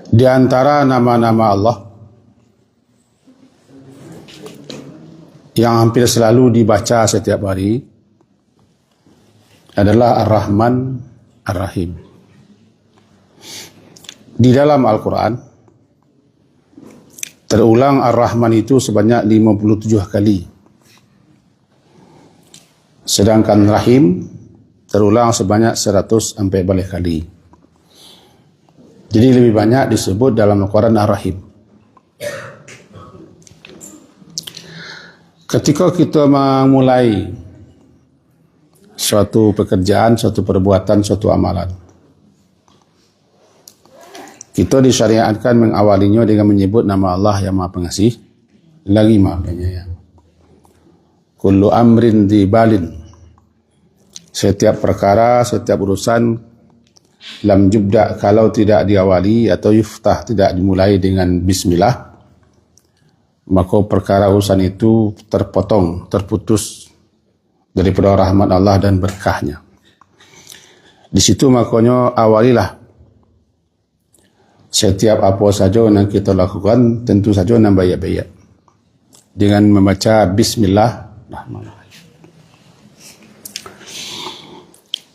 Di antara nama-nama Allah yang hampir selalu dibaca setiap hari adalah Ar-Rahman Ar-Rahim. Di dalam Al-Quran terulang Ar-Rahman itu sebanyak 57 kali. Sedangkan Rahim terulang sebanyak 100 sampai balik kali. Jadi lebih banyak disebut dalam Al-Quran Ar-Rahim. Ketika kita memulai suatu pekerjaan, suatu perbuatan, suatu amalan, kita disyariatkan mengawalinya dengan menyebut nama Allah yang Maha Pengasih lagi Maha Penyayang. Kullu amrin dibalin, setiap perkara, setiap urusan, lam jubda, kalau tidak diawali atau yuftah, tidak dimulai dengan bismillah, maka perkara urusan itu terpotong, terputus daripada rahmat Allah dan berkahnya. Di situ makanya awalilah setiap apa saja yang kita lakukan, tentu saja dengan baik-baik, dengan membaca Bismillahirrahmanirrahim.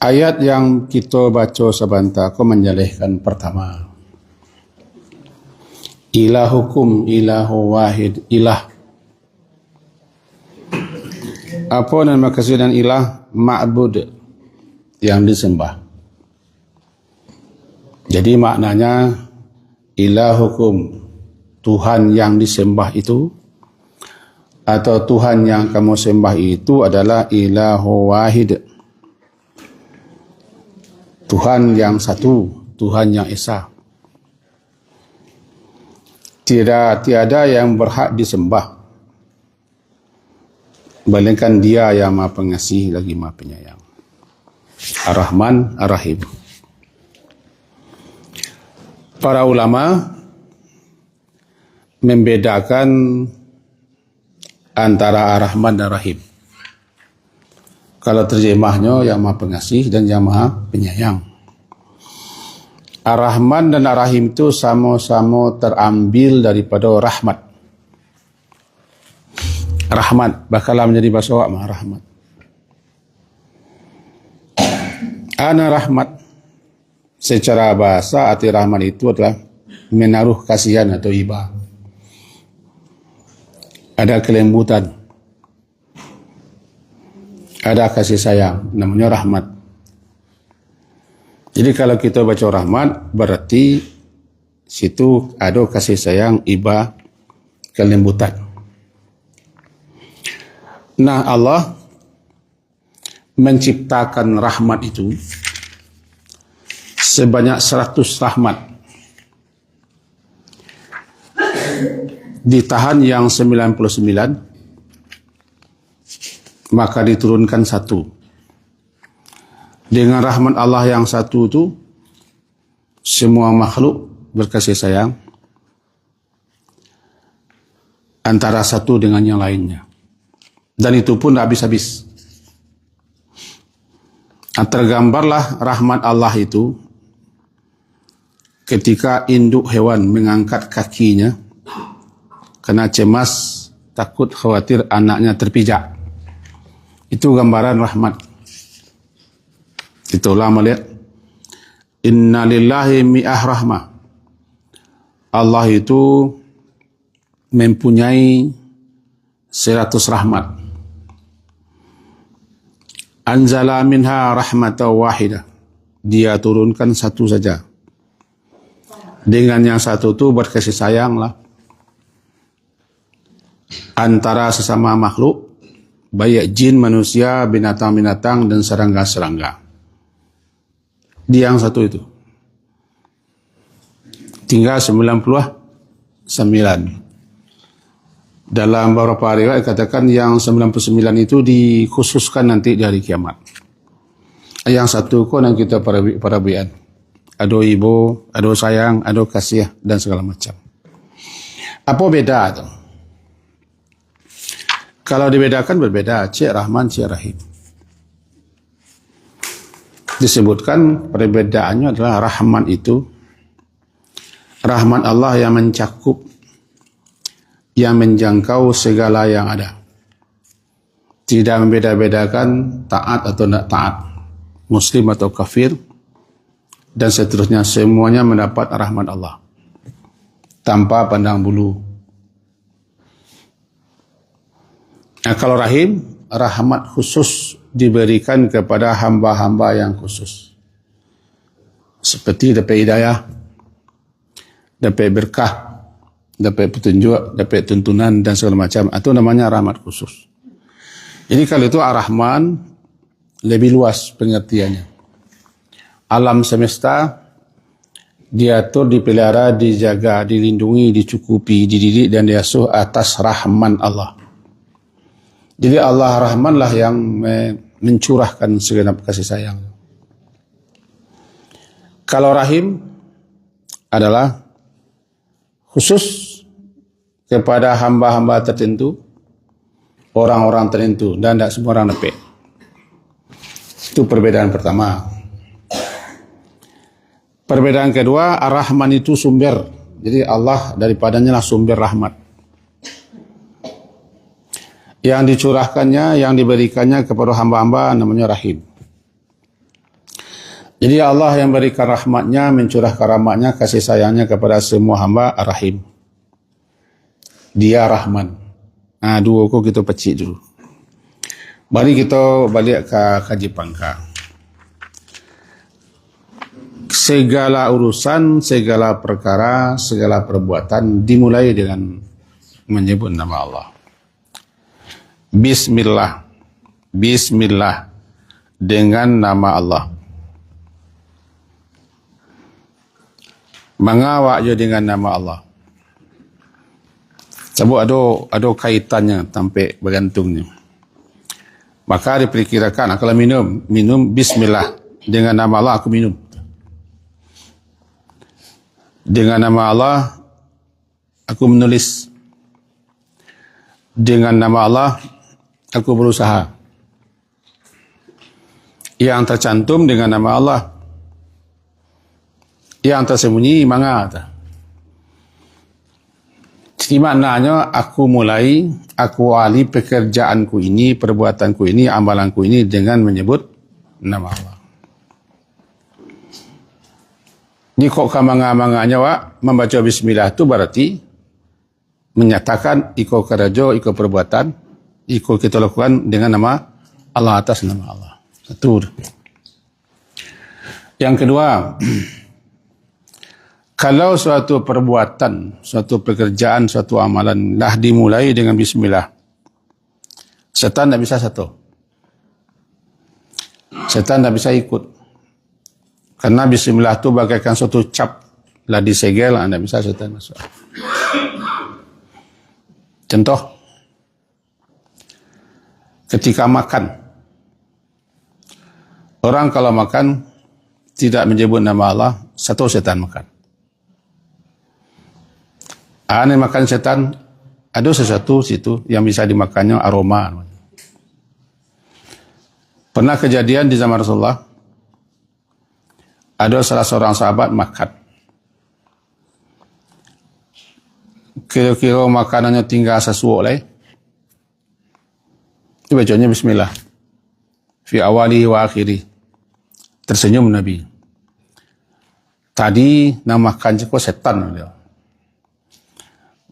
Ayat yang kita baca sebentar kau menjelaskan pertama, ilahukum ilahu wahid, ilah. Apa nama maksud ilah? Ma'bud, yang disembah. Jadi maknanya ilahukum, Tuhan yang disembah itu, atau Tuhan yang kamu sembah itu adalah ilahu wahid, Tuhan yang satu, Tuhan yang esa. Tiada yang berhak disembah melainkan Dia yang Maha Pengasih lagi Maha Penyayang. Ar-Rahman Ar-Rahim. Para ulama membedakan antara Ar-Rahman dan Ar-Rahim. Kalau terjemahnya yang Maha Pengasih dan yang Maha Penyayang. Ar-Rahman dan Ar-Rahim itu sama-sama terambil daripada rahmat. Rahmat bakalah menjadi bahasa Arab, rahmat. Ana rahmat, secara bahasa arti rahmat itu adalah menaruh kasihan atau iba. Ada kelembutan, ada kasih sayang, namanya rahmat. Jadi kalau kita baca rahmat, berarti situ ada kasih sayang, iba, kelembutan. Nah, Allah menciptakan rahmat itu sebanyak 100 rahmat. Ditahan yang 99, maka diturunkan satu. Dengan rahmat Allah yang satu itu, semua makhluk berkasih sayang antara satu dengan yang lainnya. Dan itu pun tak habis-habis. Tergambarlah rahmat Allah itu ketika induk hewan mengangkat kakinya karena cemas, takut, khawatir anaknya terpijak. Itu gambaran rahmat. Itulah melihat inna lillahi mi'ah rahmah. Allah itu mempunyai 100 rahmat. Anzala minha rahmatan wahidah. Dia turunkan satu saja. Dengan yang satu itu berkasih sayanglah antara sesama makhluk, baik jin, manusia, binatang-binatang dan serangga-serangga. Di yang satu itu tinggal 99. Dalam beberapa riwayat katakan yang 99 itu dikhususkan nanti di hari kiamat. Yang satu kau yang kita parabian, ada ibu, ada sayang, ada kasih dan segala macam. Apa beda itu? Kalau dibedakan berbeda, Cik Rahman, Cik Rahim. Disebutkan perbedaannya adalah Rahman itu Rahmat Allah yang mencakup, yang menjangkau segala yang ada. Tidak membeda-bedakan taat atau tidak taat, muslim atau kafir, dan seterusnya. Semuanya mendapat rahmat Allah tanpa pandang bulu. Nah, kalau rahim, rahmat khusus diberikan kepada hamba-hamba yang khusus. Seperti dapat hidayah, dapat berkah, dapat petunjuk, dapat tuntunan dan segala macam. Itu namanya rahmat khusus. Jadi kalau itu Ar-Rahman lebih luas pengertiannya. Alam semesta diatur, dipelihara, dijaga, dilindungi, dicukupi, dididik dan diasuh atas rahman Allah. Jadi Allah Rahman lah yang mencurahkan segenap kasih sayang. Kalau Rahim adalah khusus kepada hamba-hamba tertentu, orang-orang tertentu, dan tidak semua orang dapat. Itu perbedaan pertama. Perbedaan kedua, Ar-Rahman itu sumber. Jadi Allah daripadanya lah sumber rahmat. Yang dicurahkannya, yang diberikannya kepada hamba-hamba namanya Rahim. Jadi Allah yang berikan rahmatnya, mencurahkan rahmatnya, kasih sayangnya kepada semua hamba Ar-Rahim. Dia Rahman. Nah, dua kok kita pecik dulu. Mari kita balik ke kaji pangka. Segala urusan, segala perkara, segala perbuatan dimulai dengan menyebut nama Allah. Bismillah. Bismillah. Dengan nama Allah. Mengawak je dengan nama Allah. Sebab ada kaitannya sampai bergantungnya. Maka diperkirakan kalau minum bismillah. Dengan nama Allah aku minum. Dengan nama Allah aku menulis. Dengan nama Allah aku berusaha. Yang tercantum dengan nama Allah. Yang tersembunyi manga. Jadi maknanya aku mulai, aku awali pekerjaanku ini, perbuatanku ini, amalanku ini dengan menyebut nama Allah. Ini kok kamanga-manganya membaca bismillah itu berarti menyatakan iko kerajo, iko perbuatan, iko kita lakukan dengan nama Allah, atas nama Allah. Itu. Yang kedua, kalau suatu perbuatan, suatu pekerjaan, suatu amalan dah dimulai dengan bismillah, setan tak bisa satu. Setan tak bisa ikut. Karena bismillah itu bagaikan suatu cap, lah disegel, anda bisa setan masuk. Contoh, ketika makan, orang kalau makan tidak menyebut nama Allah, satu setan makan. Aneh makan setan, ada sesuatu situ yang bisa dimakannya aroma. Pernah kejadian di zaman Rasulullah, ada salah seorang sahabat makan. Kira-kira makanannya tinggal sesuap lah. Itu bacanya bismillah. Fi awali wa akhiri. Tersenyum Nabi. Tadi nak makan je kau setan dia.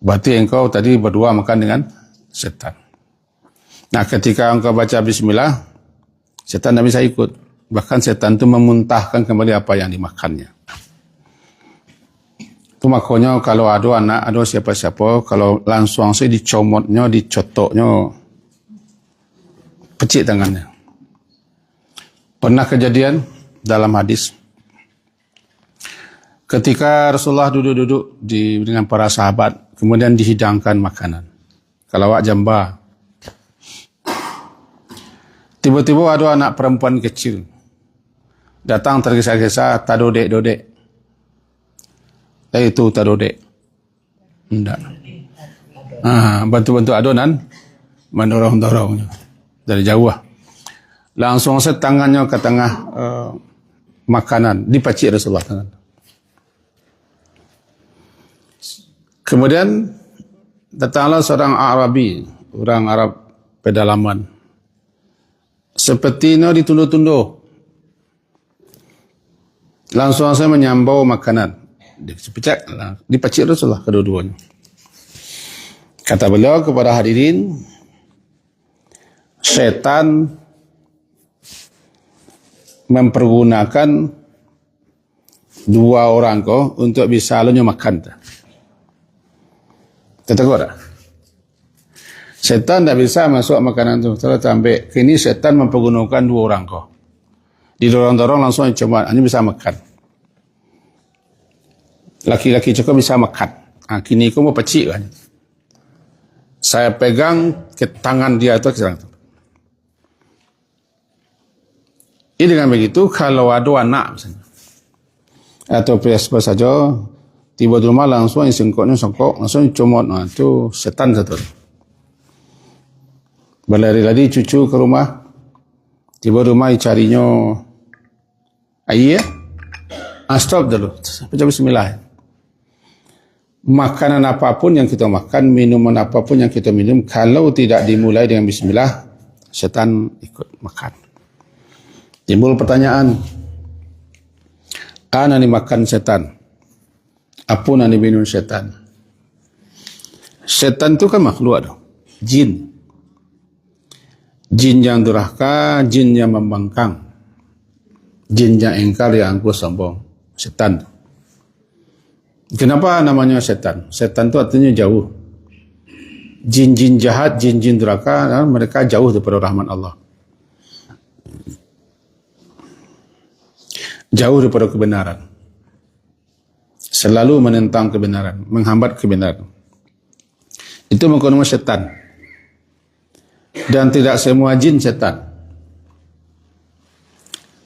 Berarti engkau tadi berdua makan dengan setan. Nah, ketika engkau baca bismillah, setan tak bisa ikut. Bahkan setan itu memuntahkan kembali apa yang dimakannya. Itu makanya kalau ada anak, ada siapa-siapa, kalau langsung saya dicomotnya, dicotoknya, pecik tangannya. Pernah kejadian dalam hadis, ketika Rasulullah duduk-duduk dengan para sahabat, kemudian dihidangkan makanan. Kalau awak jamba. Tiba-tiba ada anak perempuan kecil. Datang tergesa-gesa, tak dodek-dodek. Itu tak dodek. Tidak. Bantu-bantu adonan, mendorong-dorongnya. Dari jauh. Langsung tangannya ke tengah makanan. Dipacik Rasulullah tangan. Kemudian datanglah seorang Arabi, orang Arab pedalaman. Seperti no ditunduk-tunduk. Langsung saya menyambau makanan. Dipacik Rasulullah kedua-duanya. Kata beliau kepada hadirin, syaitan mempergunakan dua orang kau untuk bisa lalunya makan. Tegur tak? Syaitan tak bisa masuk makanan tu. Terus sampai kini syaitan mempergunakan dua orang kau. Didorong-dorong langsung cuma hanya bisa makan. Laki-laki cukup bisa makan. Kini kau mau pecik kan? Saya pegang ke tangan dia tu sekarang tu. Ini dengan begitu kalau ada anak misalnya atau apa saja tiba di rumah langsung songkok langsung comot, itu setan satu. Berlari-lari cucu ke rumah, tiba rumah carinya air, stop dulu, baca bismillah. Makanan apapun yang kita makan, minuman apapun yang kita minum, kalau tidak dimulai dengan bismillah, setan ikut makan. Timbul pertanyaan, ana ni makan setan, apa ni minum setan? Setan tu kan makhluk ada, jin. Jin yang durhaka, jin yang membangkang, jin yang engkar, yang angkuh sombong, setan. Kenapa namanya setan? Setan tu artinya jauh. Jin-jin jahat, jin-jin durhaka, mereka jauh daripada rahmat Allah. Jauh daripada kebenaran. Selalu menentang kebenaran, menghambat kebenaran. Itu mengkonoma setan. Dan tidak semua jin setan.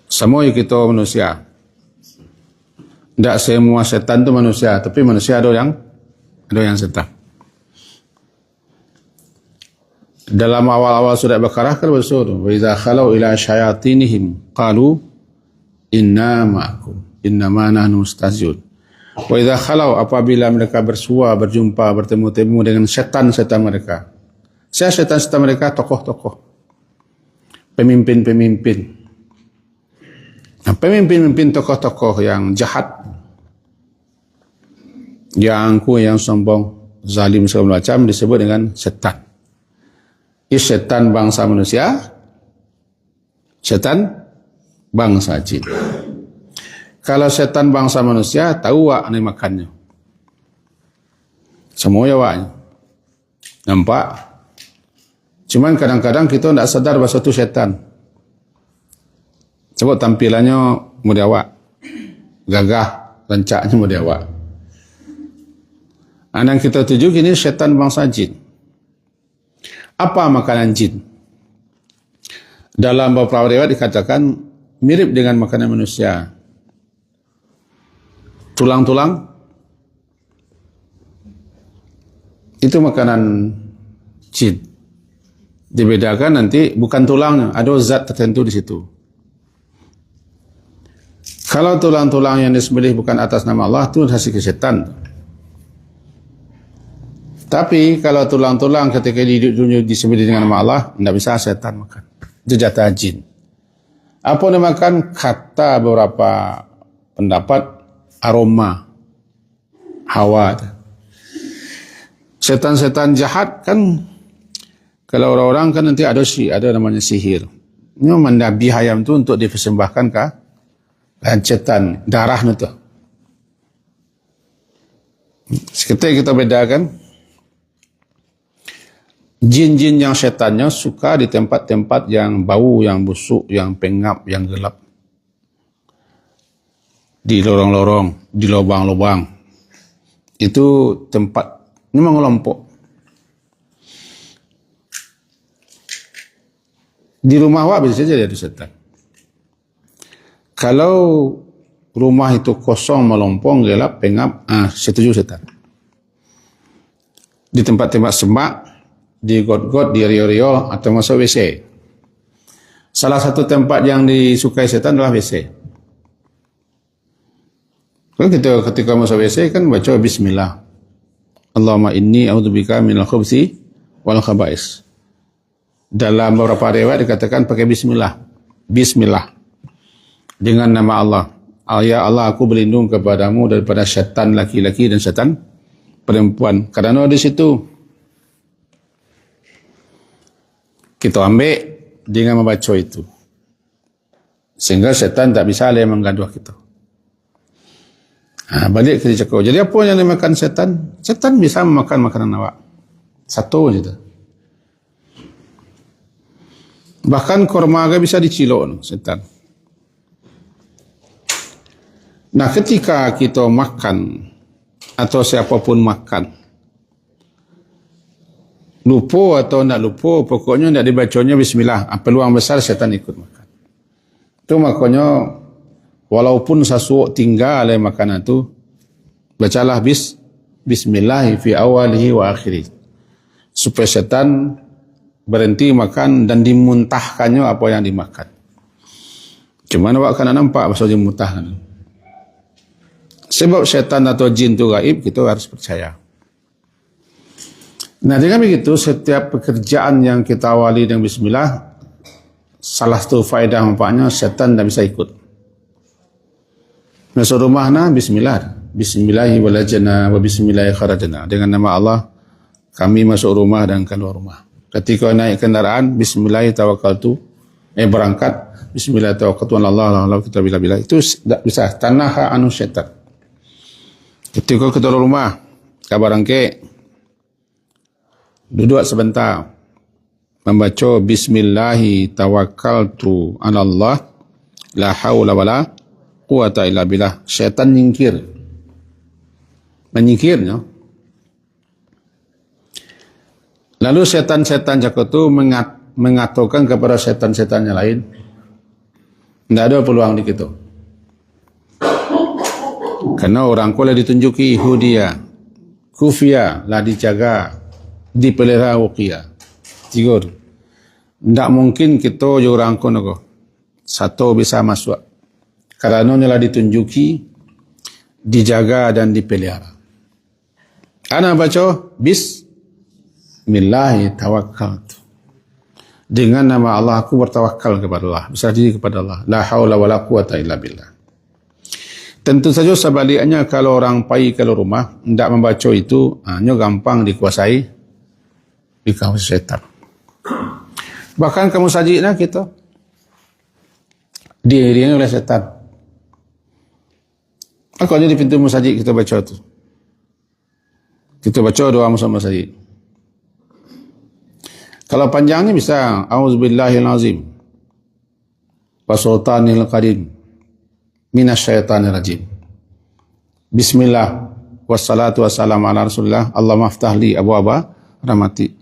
Semua kita manusia. Tidak semua setan itu manusia, tapi manusia ada yang setan. Dalam awal-awal surat Baqarah kan bersur, wa idza khalau ila syayatinihim qalu inna ma'akum innama nahnu mustahzi'un. Wa idza khalau, apabila mereka bersua, berjumpa, bertemu-temu dengan setan-setan mereka. Siapa setan-setan mereka? Tokoh-tokoh, pemimpin-pemimpin. Pemimpin-pemimpin tokoh-tokoh yang jahat, yang angkuh, yang sombong, zalim segala macam disebut dengan setan. Setan bangsa manusia, setan bangsa jin. Kalau setan bangsa manusia, tahu wak ni makannya. Semua ya waknya. Nampak? Cuman kadang-kadang kita tidak sadar bahawa itu setan. Sebab tampilannya mudah awak. Gagah, rancaknya mudah awak. Yang kita tuju kini setan bangsa jin. Apa makanan jin? Dalam beberapa riwayat dikatakan mirip dengan makanan manusia. Tulang-tulang itu makanan jin. Dibedakan nanti bukan tulangnya, ada zat tertentu di situ. Kalau tulang-tulang yang disembelih bukan atas nama Allah, itu hasil setan. Tapi kalau tulang-tulang ketika di dunia disembelih dengan nama Allah, tidak bisa setan makan. Itu jatah jin. Apa yang makan? Kata beberapa pendapat, aroma, hawa. Setan-setan jahat kan, kalau orang-orang kan nanti ada namanya sihir. Ini mendabi ayam tu untuk dipersembahkan ke setan, darah itu. Seketika kita bedakan, jin-jin yang setannya suka di tempat-tempat yang bau, yang busuk, yang pengap, yang gelap. Di lorong-lorong, di lubang-lubang. Itu tempat, ini mengelompok. Di rumah awak bisa saja ada setan. Kalau rumah itu kosong, melompong, gelap, pengap, setuju setan. Di tempat-tempat semak, di got-got, di rio-rio, atau masuk WC. Salah satu tempat yang disukai setan adalah WC. Kan kita ketika masuk WC kan baca bismillah. Allahumma inni a'udzubika minal khubuthi wal khaba'is. Dalam beberapa riwayat dikatakan pakai bismillah. Bismillah. Dengan nama Allah. Ya Allah, aku berlindung kepadamu daripada syaitan laki-laki dan syaitan perempuan. Kerana di situ kita ambil dengan membaca itu. Sehingga syaitan tak bisa lagi menggaduh kita. Balik ke cakap. Jadi apa yang dimakan syaitan? Syaitan bisa memakan makanan awak. Satu saja. Bahkan korma bisa dicilok syaitan. Nah, ketika kita makan atau siapapun makan, lupa atau nak lupa, pokoknya nak dibacanya bismillah. Peluang besar syaitan ikut makan. Itu makanya walaupun sesuatu tinggal oleh makanan itu, bacalah bismillah fi awalihi wa akhirih. Supaya syaitan berhenti makan dan dimuntahkannya apa yang dimakan. Cuma awak kena nampak pasal dimuntahkan. Sebab syaitan atau jin itu gaib, kita harus percaya. Nah, dengan begitu setiap pekerjaan yang kita awali dengan bismillah, salah satu faedah manfaatnya syaitan tidak bisa ikut. Masuk rumah bismillah. Bismillahi walajana wa bismillahi kharajana. Dengan nama Allah kami masuk rumah dan keluar rumah. Ketika naik kendaraan, bismillahi tawakkaltu, berangkat, bismillahi tawakkaltu ala Allah, kita bila-bila. Itu tidak bisa. Tanaha anu syaitan. Ketika kita keluar rumah, kabar angke, duduk sebentar, membaca bismillahi tawakkaltu ala Allah, la hawla wala quwata illa billah. Syaitan menyingkirnya. Lalu setan-setan jago itu mengatakan kepada setan-setan yang lain, tidak ada peluang di kita. Karena orang kuala ditunjuki hudia, kufia lah dijaga, dipelihara uqiyah. Tiga. Tidak mungkin kita orang kuala satu bisa masuk. Karena lah ditunjuki, dijaga dan dipelihara. Ana baca Bismillahi tawakkaltu. Dengan nama Allah aku bertawakal kepada Allah, berserah diri kepada Allah. La haula wala quwata illa billah. Tentu saja sebaliknya kalau orang pergi ke rumah tidak membaca itu, hanya gampang dikuasai syaitan. Bahkan kamu sajidnya kita diiringi oleh syaitan. Makanya di pintu masjid kita baca tu. Kita baca doa bersama sajid. Kalau panjangnya bisa A'udzubillahil azim wa sultanil qadim minasyaitanir rajim. Bismillah wassalatu wassalamu ala Rasulillah. Allahumma aftah li abwaaba rahmati.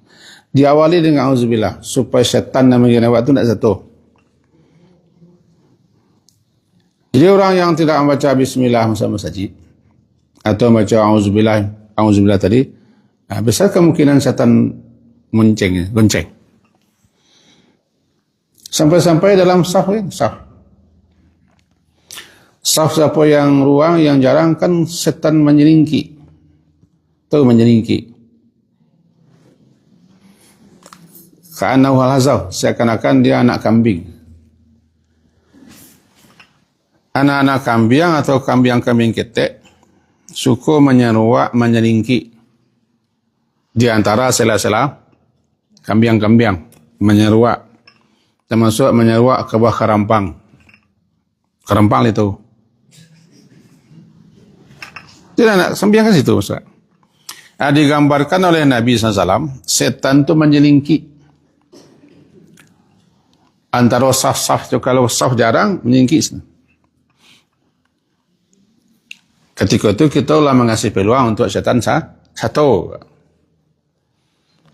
Diawali dengan auzubillah supaya syaitan yang mengira waktu tidak jatuh. Jadi orang yang tidak membaca bismillah masa masjid atau membaca auzubillah tadi, besar kemungkinan syaitan gonceng. Sampai-sampai dalam saf. Saf siapa yang ruang, yang jarang kan setan menyelingki. Tahu menyelingki. Ka'annahu al-hazaf, seakan-akan dia anak kambing. Anak-anak kambing atau kambing-kambing ketek suka menyeruak, menyelingki di antara sela-sela kambing-kambing, menyeruak, termasuk menyeruak ke bawah kerampang itu. Tidak nak sembiang ke situ, Ustaz. Digambarkan oleh Nabi SAW, setan itu menyelingki antara saf-saf, kalau saf jarang menyelingki. Ketika itu kita telah mengasih peluang untuk syaitan satu.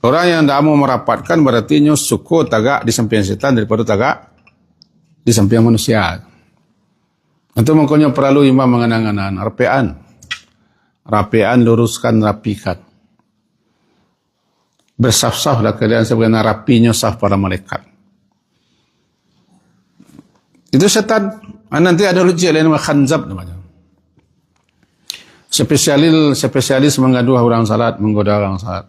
Orang yang tidak mau merapatkan berarti suku tagak di samping syaitan daripada tagak di samping manusia. Itu makanya perlu imam mengenang-enang rapian, luruskan, rapikan. Bersaf-saflah keadaan sebagaimana rapinya saf para malaikat. Itu syaitan. Nanti ada logik lain nama khanzab namanya. spesialis mengadu orang salat, menggoda orang salat.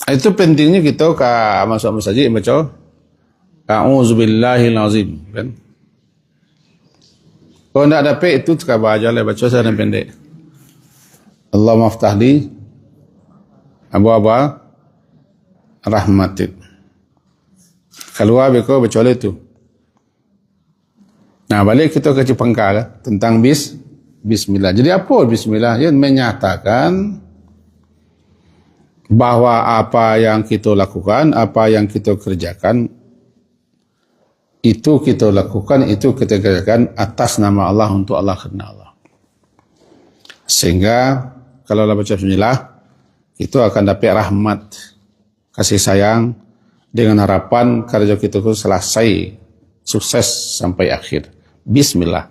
Itu pentingnya kita masuk masjid baca a'udzubillahil azim, kan? Kalau tidak dapat itu terkabar aja lah, baca sana pendek. Allahumma aftahli abwa rahmatik. Keluar beko baca itu. Nah, balik kita ke Cipengkar tentang bismillah. Jadi apa bismillah? Ia menyatakan bahawa apa yang kita lakukan, apa yang kita kerjakan, itu kita lakukan, itu kita kerjakan atas nama Allah, untuk Allah, kerana Allah. Sehingga kalau baca bismillah, itu akan dapat rahmat, kasih sayang, dengan harapan kerja kita itu selesai, sukses sampai akhir. Bismillah.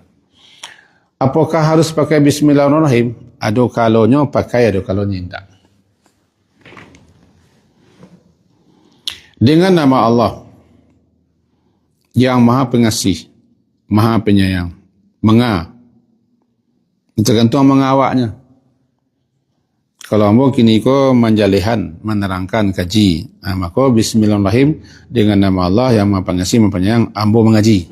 Apakah harus pakai bismillahirrahmanirrahim? Ada kalanya pakai, ada kalanya tidak. Dengan nama Allah yang Maha Pengasih, Maha Penyayang, tergantung mengawaknya. Kalau ambo kini ko menjalihan, menerangkan, kaji, maka bismillahirrahmanirrahim, dengan nama Allah yang Maha Pengasih, Maha Penyayang, ambo mengaji,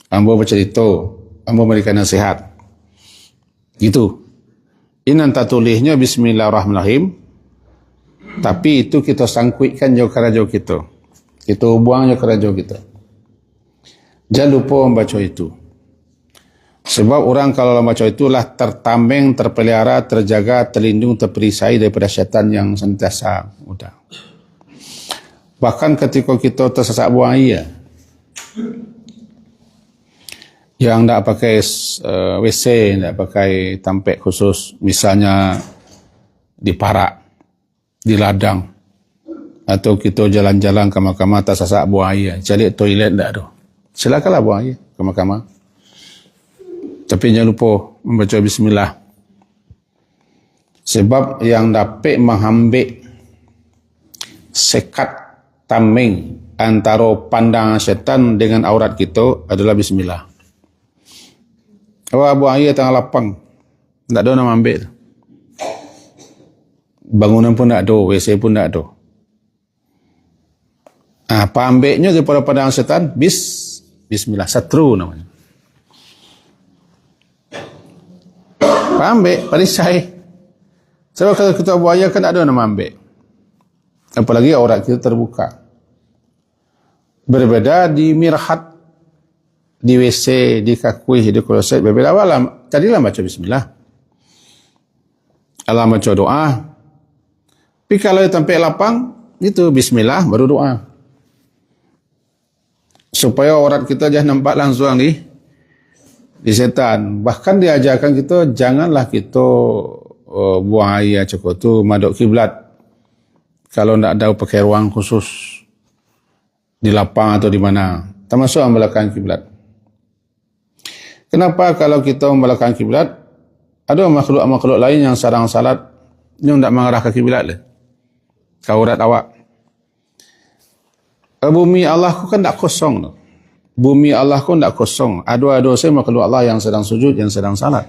ambo bercerita, ambo memberikan nasihat. Gitu. Ini nanti tulisnya bismillahirrahmanirrahim, tapi itu kita sangkuitkan jauh kerajau kita. Kita buang jauh kerajau kita. Jangan lupa membaca itu. Sebab orang kalau membaca itulah tertameng, terpelihara, terjaga, terlindung, terperisai daripada syaitan yang sentiasa mudah. Bahkan ketika kita tersesat buang air, yang tidak pakai WC, tidak pakai tampek khusus, misalnya di parak, di ladang, atau kita jalan-jalan ke mahkamah tersesat buang air, cari toilet tidak ada. Silakanlah buang air ke mahkamah. Tapi jangan lupa membaca bismillah. Sebab yang dapat mengambil sekat tameng antara pandangan syaitan dengan aurat kita adalah bismillah. Awak buang air tengah lapang, tak ada nak ambil. Bangunan pun tak ada, WC pun tak ada. Apa ambilnya daripada pandangan syaitan? Bismillah, satru namanya. Ambil, perisai. Sebab kalau kita buang air kan tak ada nama ambil. Apalagi aurat kita terbuka. Berbeda di mirhat, di WC, di kakui, di kloset, berbeda awal. Tadilah baca bismillah. Allah baca doa. Tapi kalau sampai lapang, itu bismillah baru doa. Supaya aurat kita jangan nampak langsung di setan. Bahkan diajarkan kita, janganlah kita buang air cukup tu maduk kiblat. Kalau tidak ada pakai ruang khusus di lapang atau di mana, termasuk membelakang kiblat. Kenapa kalau kita membelakang kiblat, ada makhluk-makhluk lain yang sedang salat, yang tidak mengarah ke kiblat lah, ke aurat awak. Bumi Allah kan tak kosong tu. Bumi Allah pun tak kosong. Ada saya makhluk Allah yang sedang sujud, yang sedang salat,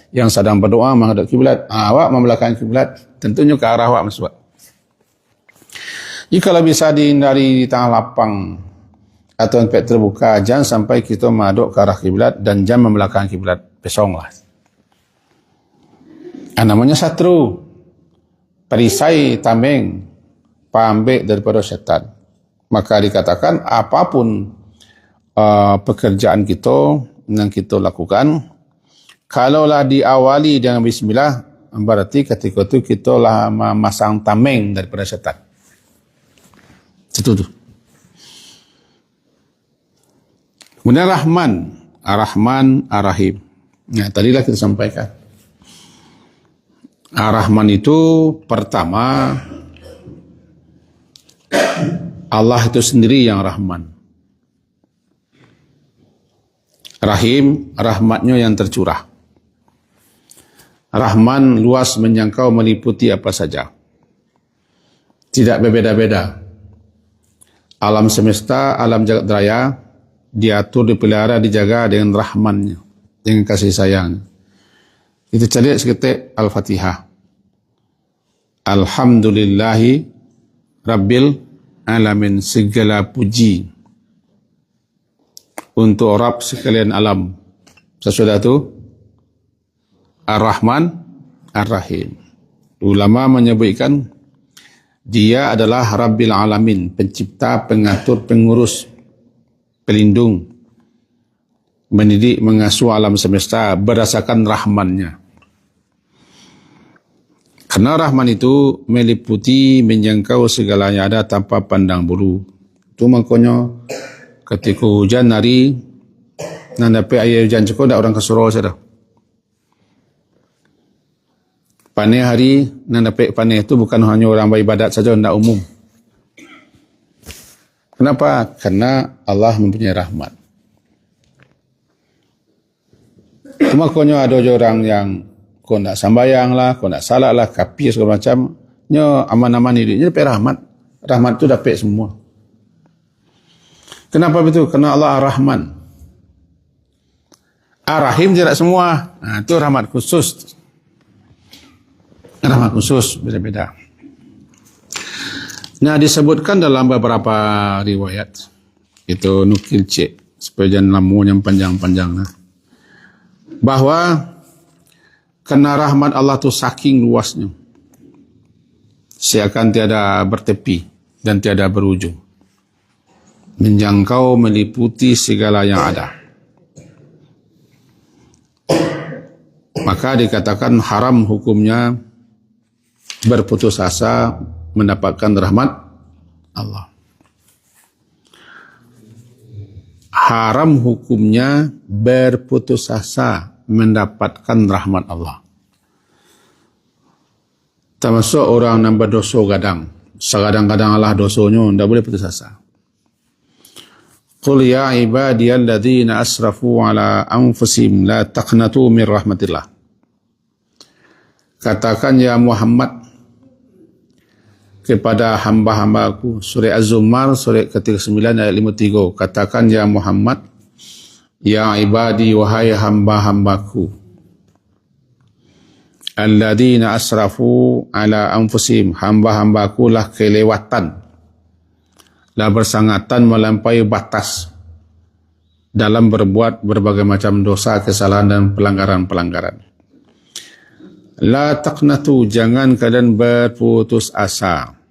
yang sedang berdoa menghadap kiblat. Awak membelakang kiblat, tentunya ke arah awak masuk. Jika bisa dihindari di tengah lapang atau tempat terbuka, jangan sampai kita menghadap ke arah kiblat dan jangan membelakang kiblat. Pesonglah. Namanya satru, perisai, tameng, pambek daripada syaitan. Maka dikatakan apapun pekerjaan kita yang kita lakukan, kalaulah diawali dengan bismillah, berarti ketika itu kita lah memasang tameng daripada syaitan. Itu tu. Kemudian Rahman, Ar-Rahman, Ar-Rahim. Nah, tadilah kita sampaikan. Ar-Rahman itu pertama, Allah itu sendiri yang Rahman. Rahim, rahmatnya yang tercurah. Rahman luas menjangkau, meliputi apa saja. Tidak berbeda-beda. Alam semesta, alam jagat raya, diatur, dipelihara, dijaga dengan rahmannya, dengan kasih sayang. Kita cari seketik Al-Fatihah. Alhamdulillahi Rabbil Alamin, segala puji untuk Rabb sekalian alam. Sesudah itu Ar-Rahman Ar-Rahim. Ulama menyebutkan dia adalah Rabbil Alamin, pencipta, pengatur, pengurus, pelindung, mendidik, mengasuh alam semesta berdasarkan rahmannya. Karena rahman itu meliputi, menjangkau segala yang ada tanpa pandang bulu. Itu makanya ketika hujan hari, nak dapat air hujan cukup, tak orang kesuruh saja. Panen hari, nak dapat panen itu bukan hanya orang beribadat saja, tidak umum. Kenapa? Karena Allah mempunyai rahmat. Makanya ada orang yang kau nak sambayang lah, kau nak salat lah, kafir segala macam, nya aman-aman hidupnya dapat rahmat. Rahmat tu dapat semua. Kenapa betul? Karena Allah Ar-Rahman. Ar-Rahim tidak semua. Nah, itu rahmat khusus. Rahmat khusus beda-beda. Nah, disebutkan dalam beberapa riwayat, itu nukil cek supaya jangan lamu yang panjang-panjang lah, bahwa karena rahmat Allah tu saking luasnya, seakan tiada bertepi dan tiada berujung, menjangkau, meliputi segala yang ada. Maka dikatakan haram hukumnya berputus asa mendapatkan rahmat Allah. Haram hukumnya berputus asa mendapatkan rahmat Allah. Termasuk orang yang berdosa gadang. Segadang-gadang Allah dosanya, tidak boleh putus asa. Qul ya ibadiyalladzina asrafu ala anfusihim la taqnatu min rahmatillah. Katakan ya Muhammad kepada hamba-hambaku, surah Az-Zumar, surah ke-9 ayat 53. Katakan ya Muhammad, ya ibadi, wahai hamba-hambaku, alladzina asrafu ala anfusihim, hamba-hambaku lah kelewatan, lah bersangatan melampaui batas dalam berbuat berbagai macam dosa, kesalahan dan pelanggaran-pelanggaran. La taqnatu, jangan kalian berputus asa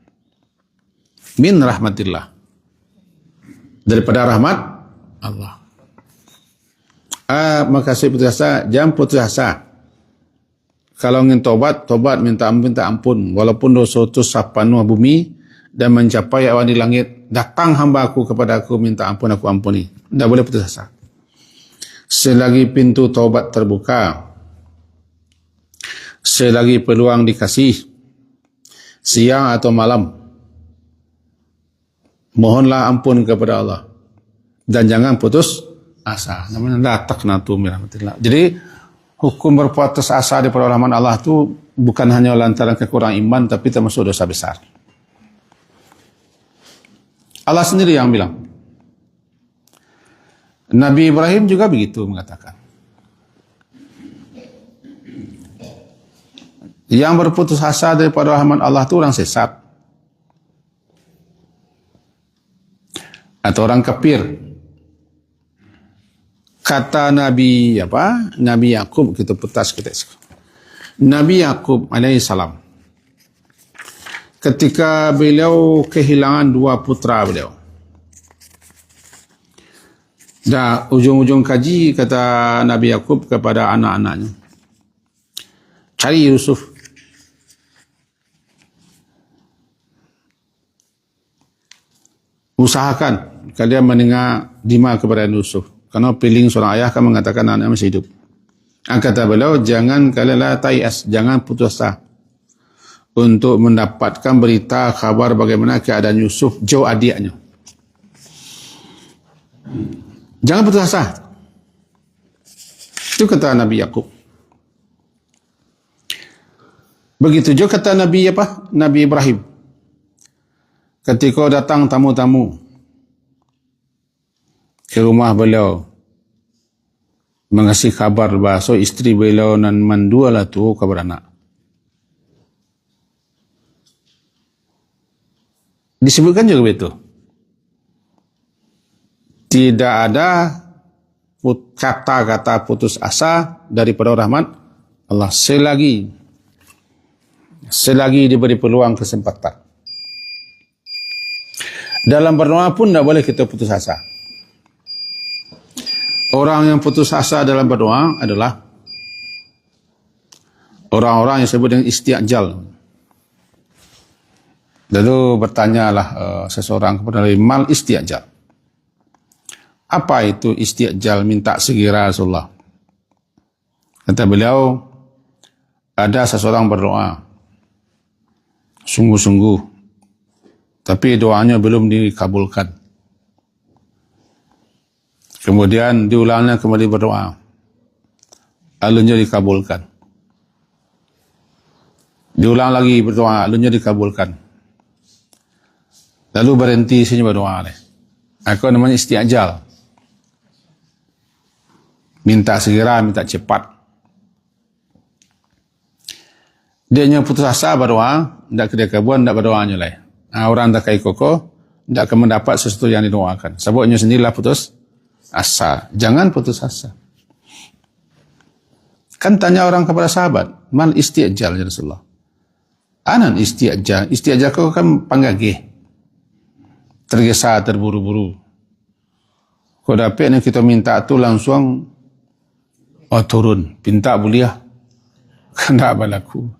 min rahmatillah, daripada rahmat Allah. Maka saya putus asa, jangan putus asa. Kalau ingin tobat, minta ampun. Walaupun dosa itu sepenuh bumi dan mencapai awan di langit, datang hamba aku kepada aku, minta ampun, aku ampuni. Tidak boleh putus asa. Selagi pintu taubat terbuka, selagi peluang dikasih, siang atau malam, mohonlah ampun kepada Allah dan jangan putus asa. Namanya la taqnatu min rahmatillah. Jadi hukum berputus asa di rahmat Allah itu bukan hanya lantaran kekurangan iman, tapi termasuk dosa besar. Allah sendiri yang bilang. Nabi Ibrahim juga begitu mengatakan. Yang berputus asa daripada rahmat Allah itu orang sesat atau orang kafir. Kata Nabi Nabi Yakub, kita putas kita. Nabi Yakub alaihissalam, ketika beliau kehilangan dua putra beliau, dah ujung-ujung kaji, kata Nabi Yakub kepada anak-anaknya, cari Yusuf. Usahakan kalian mendengar dima kepada Yusuf. Karena piling seorang ayah akan mengatakan anaknya masih hidup. Kata beliau, jangan kalian la tayas, jangan putus asa untuk mendapatkan berita kabar bagaimana keadaan Yusuf jauh adiknya. Jangan putus asa. Itu kata Nabi Yakub. Begitu juga kata Nabi Ibrahim. Ketika datang tamu-tamu ke rumah beliau, mengasih kabar bahasa istri beliau nan mandua lah tu kabar anak. Disebutkan juga begitu. Tidak ada kata-kata putus asa daripada rahmat Allah selagi diberi peluang kesempatan. Dalam berdoa pun tidak boleh kita putus asa. Orang yang putus asa dalam berdoa adalah orang-orang yang disebut dengan isti'jal. Lalu bertanyalah seseorang kepada Nabi, mal isti'jal. Apa itu isti'jal, minta segera Rasulullah? Kata beliau, ada seseorang berdoa sungguh-sungguh, tapi doanya belum dikabulkan. Kemudian diulangnya kembali berdoa, alunnya dikabulkan. Diulang lagi berdoa, alunnya dikabulkan. Lalu berhenti sini berdoa. Aku namanya isti'jal. Minta segera, minta cepat. Dia hanya putus asa berdoa, tidak kedekabuan, tidak berdoanya lah. Orang tak kai koko, tidak akan mendapat sesuatu yang didoakan. Sebabnya sendirilah putus asa. Jangan putus asa. Kan tanya orang kepada sahabat, mal isti'jal ya Rasulullah. Anan isti'jal. Isti'jal kau kan panggagih. Tergesa, terburu-buru. Kau dapat yang kita minta tu langsung turun. Pinta boleh. Kan tak berlaku.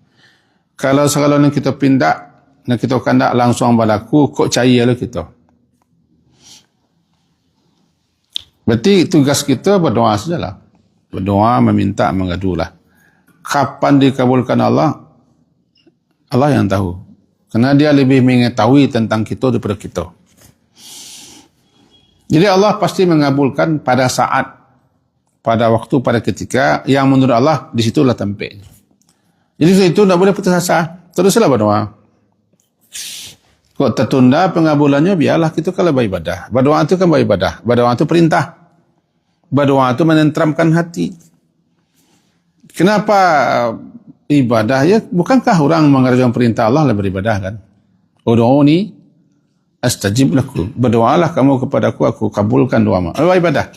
Kalau yang kita pinta, nak kita kandak langsung berlaku, kok cair lah kita. Berarti tugas kita berdoa sajalah. Berdoa, meminta, mengadulah. Kapan dikabulkan Allah? Allah yang tahu. Kerana dia lebih mengetahui tentang kita daripada kita. Jadi Allah pasti mengabulkan pada saat, pada waktu, pada ketika yang menurut Allah di situlah tempatnya. Jadi itu tidak boleh putus asa. Teruslah berdoa. Kok tertunda pengabulannya, biarlah kita kalau beribadah. Berdoa itu kan beribadah. Berdoa itu perintah. Berdoa itu menenteramkan hati. Kenapa ibadah? Ya, bukankah orang mengerjakan perintah Allah beribadah kan? Ud'uni astajib lakum. Berdoalah kamu kepadaku, aku kabulkan doamu. Ibadah.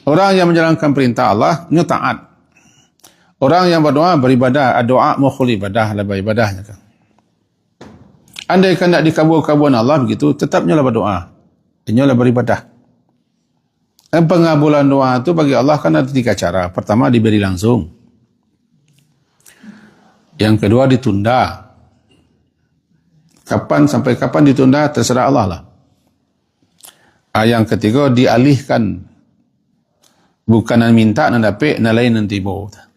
Orang yang menjalankan perintah Allah, nya taat. Orang yang berdoa beribadah, doa mukhul ibadah lah beribadahnya kan. Andai kan tak dikabul-kabulkan Allah begitu, tetapnya lah berdoa. Ini lah beribadah. Dan pengabulan doa itu bagi Allah kan ada 3 cara. Pertama, diberi langsung. Yang kedua, ditunda. Kapan sampai kapan ditunda, terserah Allah lah. Yang ketiga, dialihkan. Bukan nak minta, nak dapat, nak lain nanti bawa.